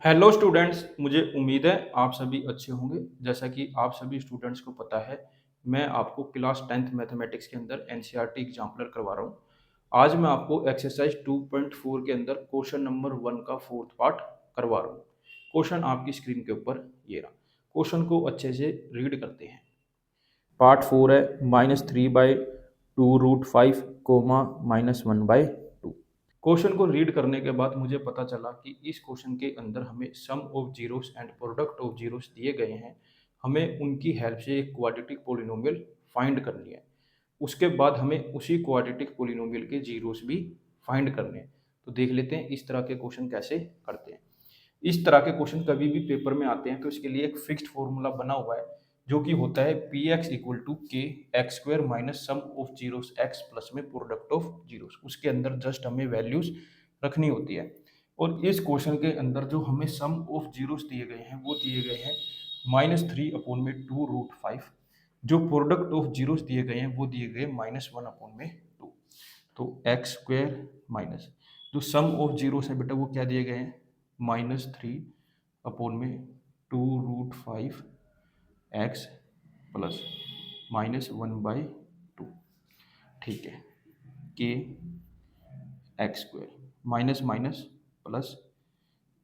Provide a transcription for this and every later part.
Hello students, मुझे उम्मीद है आप सभी अच्छे होंगे। जैसा कि आप सभी स्टूडेंट्स को पता है, मैं आपको क्लास 10th मैथमेटिक्स के अंदर एनसीईआरटी एग्जाम्पलर करवा रहा हूँ। आज मैं आपको एक्सरसाइज 2.4 के अंदर क्वेश्चन नंबर 1 का फोर्थ पार्ट करवा रहा हूँ। क्वेश्चन आपकी स्क्रीन के ऊपर ये रहा। क्वेश्चन को अच्छे से रीड करते हैं। पार्ट 4 है -3/2√5 कोमा -1/2। क्वेश्चन को रीड करने के बाद मुझे पता चला कि इस क्वेश्चन के अंदर हमें sum of zeros and product of zeros दिए गए हैं। हमें उनकी हेल्प से एक क्वाड्रेटिक पोलिनोमियल फाइंड करनी है। उसके बाद हमें उसी क्वाड्रेटिक पोलिनोमियल के जीरोस भी फाइंड करने हैं। तो देख लेते हैं इस तरह के क्वेश्चन कैसे करते हैं। इस तरह के क्वेश्चन कभी भी पेपर में आते हैं तो इसके लिए एक फिक्स्ड फॉर्मूला बना हुआ है, जो कि होता है पी एक्स इक्वल टू के x square minus sum of zeros x plus में प्रोडक्ट ऑफ जीरोस। उसके अंदर जस्ट हमें वैल्यूज रखनी होती है। और इस क्वेश्चन के अंदर जो हमें सम ऑफ जीरोस दिए गए हैं वो दिए गए हैं -3/2√5। जो प्रोडक्ट ऑफ जीरोस दिए गए हैं वो दिए गए -1/2। तो एक्स स्क्वायर माइनस जो सम ऑफ जीरोस है बेटा वो क्या दिए गए हैं -3/2√5 एक्स प्लस -1/2। ठीक है, के x square minus minus plus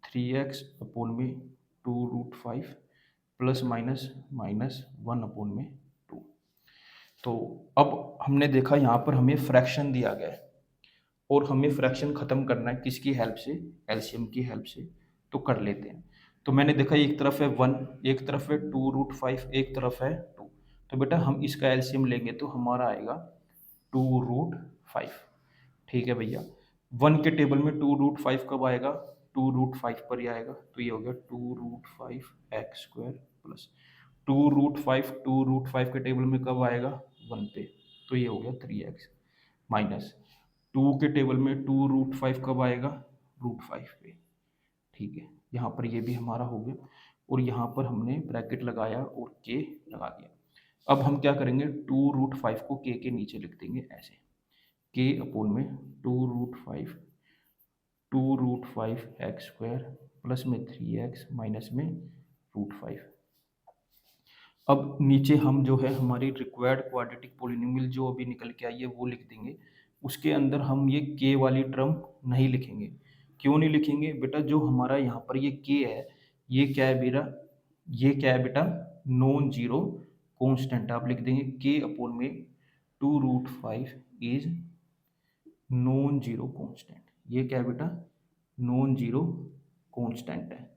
3x/2√5 plus minus -1/2। तो अब हमने देखा यहाँ पर हमें फ्रैक्शन दिया गया है और हमें फ्रैक्शन खत्म करना है किसकी हेल्प से, एलसीएम की हेल्प से। तो कर लेते हैं। तो मैंने देखा एक तरफ है 1, एक तरफ है 2√5, एक तरफ है 2। तो बेटा हम इसका एलसीएम लेंगे तो हमारा आएगा 2√5। ठीक है भैया, 1 के टेबल में 2√5 कब आएगा, 2√5 पर ही आएगा। तो ये हो गया 2√5 एक्स स्क्वायर प्लस 2√5 के टेबल में कब आएगा, 1 पे। तो ये हो गया 3x माइनस 2 के टेबल में 2√5 कब आएगा, √5 पे। ठीक है, यहाँ पर ये भी हमारा हो गया और यहाँ पर हमने ब्रैकेट लगाया और के लगा दिया। अब हम क्या करेंगे, 2√5 को के नीचे लिख देंगे ऐसे, के अपोन में 2√5 एक्स स्क्वायर प्लस में 3x माइनस में √5। अब नीचे हम जो है हमारी रिक्वायर्ड क्वाड्रेटिक पोलिनोमियल जो अभी निकल के आई है वो लिख देंगे। उसके अंदर हम ये के वाली टर्म नहीं लिखेंगे। क्यों नहीं लिखेंगे बेटा, जो हमारा यहाँ पर ये के है ये क्या है बेटा, ये क्या है बेटा, नॉन जीरो कॉन्स्टेंट। आप लिख देंगे के अपोन में 2√5 इज नॉन जीरो कॉन्स्टेंट। ये क्या है बेटा, नॉन जीरो कॉन्स्टेंट है।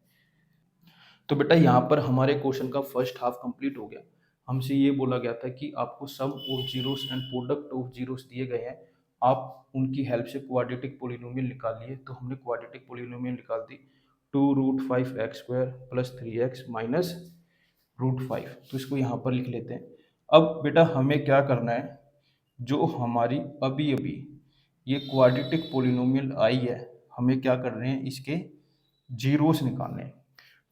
तो बेटा यहाँ पर हमारे क्वेश्चन का फर्स्ट हाफ कंप्लीट हो गया। हमसे ये बोला गया था कि आपको sum of zeros and product of zeros दिए गए हैं, आप उनकी हेल्प से क्वाड्रेटिक पोलिनोमियल निकालिए। तो हमने क्वाड्रेटिक पोलिनोमियल निकाल दी 2√5 x square plus 3x minus √5। तो इसको यहाँ पर लिख लेते हैं। अब बेटा हमें क्या करना है, जो हमारी अभी अभी ये क्वाड्रेटिक पोलिनोमियल आई है, हमें क्या करने हैं, इसके जीरोस निकालने हैं।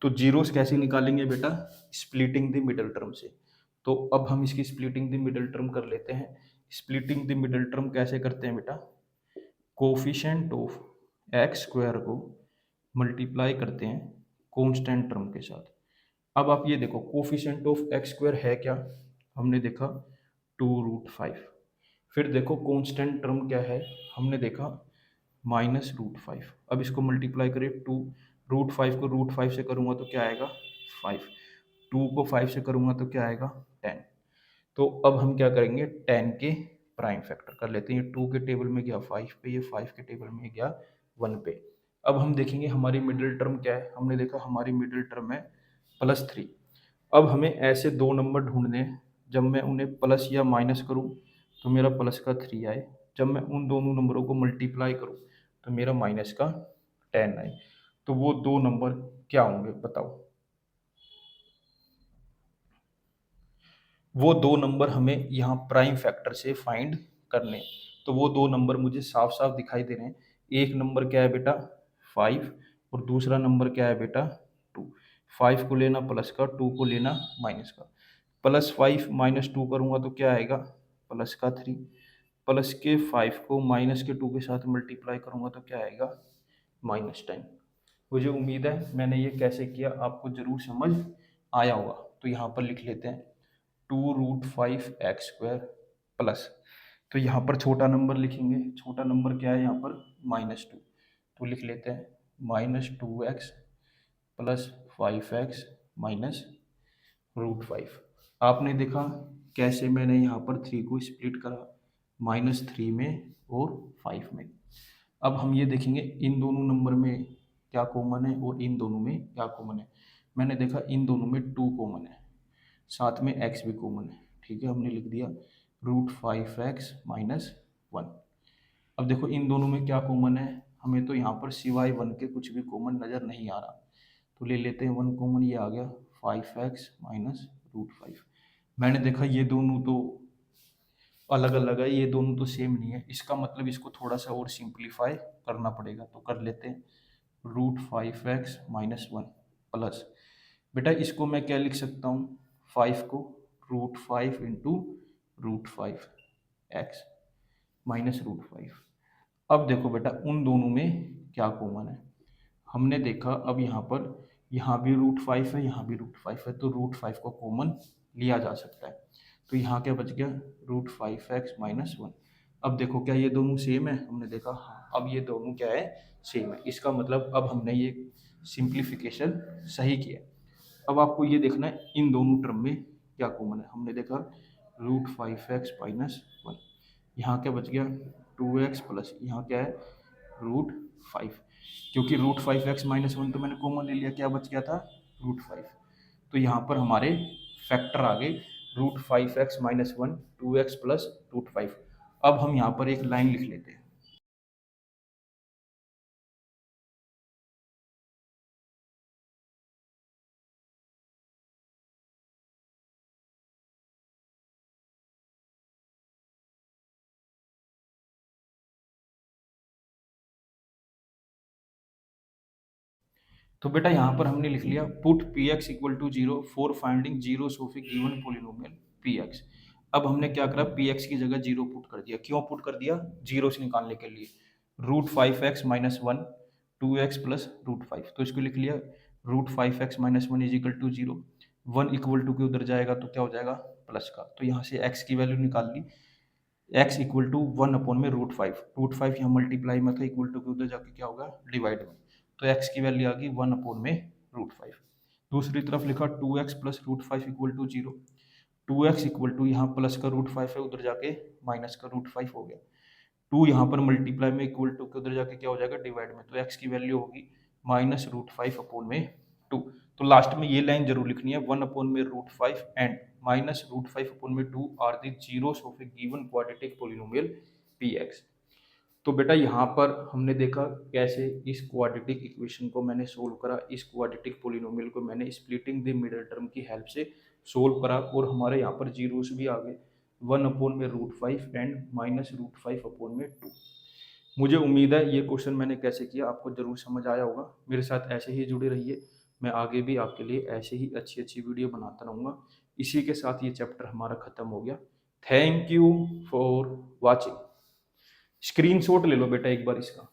तो जीरोस कैसे निकालेंगे बेटा, स्प्लिटिंग द मिडल टर्म से। तो अब हम इसकी स्प्लिटिंग द मिडल टर्म कर लेते हैं। स्प्लिटिंग द मिडल टर्म कैसे करते हैं बेटा, कोफिशिएंट ऑफ एक्स स्क्वायर को मल्टीप्लाई करते हैं कांस्टेंट टर्म के साथ। अब आप ये देखो कोफिशिएंट ऑफ एक्स स्क्वायर है क्या, हमने देखा 2√5। फिर देखो कांस्टेंट टर्म क्या है, हमने देखा -√5। अब इसको मल्टीप्लाई करें, 2√5 को √5 से करूँगा तो क्या आएगा 5, 2 को 5 से करूँगा तो क्या आएगा 10। तो अब हम क्या करेंगे, 10 के प्राइम फैक्टर कर लेते हैं। ये 2 के टेबल में गया 5 पे, ये 5 के टेबल में गया 1 पे। अब हम देखेंगे हमारी मिडिल टर्म क्या है, हमने देखा हमारी मिडिल टर्म है +3। अब हमें ऐसे दो नंबर ढूंढने हैं, जब मैं उन्हें प्लस या माइनस करूं तो मेरा प्लस का 3 आए, जब मैं उन दोनों नंबरों को मल्टीप्लाई करूं तो मेरा माइनस का 10 आए। तो वो दो नंबर क्या होंगे बताओ। वो दो नंबर हमें यहाँ प्राइम फैक्टर से फाइंड करने। तो वो दो नंबर मुझे साफ साफ दिखाई दे रहे हैं। एक नंबर क्या है बेटा 5 और दूसरा नंबर क्या है बेटा 2। 5 को लेना प्लस का, 2 को लेना माइनस का। +5 -2 करूँगा तो क्या आएगा प्लस का 3। प्लस के 5 को माइनस के 2 के साथ मल्टीप्लाई करूँगा तो क्या आएगा -10। मुझे उम्मीद है मैंने ये कैसे किया आपको ज़रूर समझ आया होगा। तो यहाँ पर लिख लेते हैं 2√5x² प्लस, तो यहाँ पर छोटा नंबर लिखेंगे, छोटा नंबर क्या है यहाँ पर -2, तो लिख लेते हैं -2x प्लस 5x माइनस √5। आपने देखा कैसे मैंने यहाँ पर 3 को स्प्लिट करा, -3 में और 5 में। अब हम ये देखेंगे इन दोनों नंबर में क्या कॉमन है और इन दोनों में क्या कॉमन है। मैंने देखा इन दोनों में 2 कॉमन है, साथ में x भी कॉमन है। ठीक है, हमने लिख दिया √5x माइनस 1। अब देखो इन दोनों में क्या कॉमन है, हमें तो यहाँ पर सिवाय 1 के कुछ भी कॉमन नज़र नहीं आ रहा, तो ले लेते हैं 1 कॉमन, ये आ गया 5x माइनस √5। मैंने देखा ये दोनों तो अलग अलग है, ये दोनों तो सेम नहीं है, इसका मतलब इसको थोड़ा सा और सिंप्लीफाई करना पड़ेगा, तो कर लेते हैं √5x माइनस 1 प्लस, बेटा इसको मैं क्या लिख सकता हूँ, 5 को √5 इंटू √5x माइनस √5। अब देखो बेटा उन दोनों में क्या कॉमन है, हमने देखा अब यहाँ भी √5 है, यहाँ भी √5 है, तो √5 को कॉमन लिया जा सकता है। तो यहाँ क्या बच गया √5x माइनस 1। अब देखो क्या ये दोनों सेम है, हमने देखा हाँ, अब ये दोनों क्या है, सेम है। इसका मतलब अब हमने ये सिंप्लीफिकेशन सही किया। अब आपको ये देखना है इन दोनों टर्म में क्या कॉमन है। हमने देखा √5x माइनस 1, यहाँ क्या बच गया 2x प्लस, यहाँ क्या है √5, क्योंकि √5x माइनस 1 तो मैंने कॉमन ले लिया, क्या बच गया था √5। तो यहाँ पर हमारे फैक्टर आ गए √5x माइनस 1, 2x प्लस √5। अब हम यहाँ पर एक लाइन लिख लेते हैं, तो बेटा यहाँ पर हमने लिख लिया put px equal to 0 for finding zeros of a given polynomial px। अब हमने क्या करा, px की जगह 0 पुट कर दिया। क्यों पुट कर दिया, जीरोस निकालने के लिए। √5x माइनस 1, 2x प्लस √5, तो इसको लिख लिया √5x minus 1 is equal to 0। 1 equal to के उधर जाएगा तो क्या हो जाएगा प्लस का, तो यहाँ से x की वैल्यू निकाल ली, x इक्वल टू 1 अपॉन में √5 यहाँ मल्टीप्लाई में था, इक्वल टू के उधर जाके क्या होगा डिवाइड में, तो x की वैल्यू आ गई 1 अपॉन में √5। दूसरी तरफ लिखा 2x plus √5 equal to 0, 2x equal to यहाँ प्लस का √5 है, उधर जाके माइनस का √5 हो गया, 2 यहाँ पर मल्टीप्लाई में इक्वल टू के उधर जाके क्या हो जाएगा डिवाइड में, तो x की वैल्यू होगी माइनस √5 अपॉन में 2। तो लास्ट में ये लाइन जरूर लिखनी है, 1 अपॉन में √5 एंड माइनस √5 अपॉन में 2 are the zeros of a given quadratic polynomial px। तो बेटा यहाँ पर हमने देखा कैसे इस क्वाड्रेटिक इक्वेशन को मैंने सोल्व करा, इस क्वाड्रेटिक पॉलिनोमियल को मैंने स्प्लिटिंग द मिडिल टर्म की हेल्प से सोल्व करा, और हमारे यहाँ पर जीरोस भी आ गए, 1 अपॉन में √5 एंड माइनस √5 अपॉन में 2। मुझे उम्मीद है ये क्वेश्चन मैंने कैसे किया आपको जरूर समझ आया होगा। मेरे साथ ऐसे ही जुड़े रहिए, मैं आगे भी आपके लिए ऐसे ही अच्छी अच्छी वीडियो बनाता रहूँगा। इसी के साथ ये चैप्टर हमारा ख़त्म हो गया। Thank you for watching. Screenshot ले लो बेटा एक बार इसका।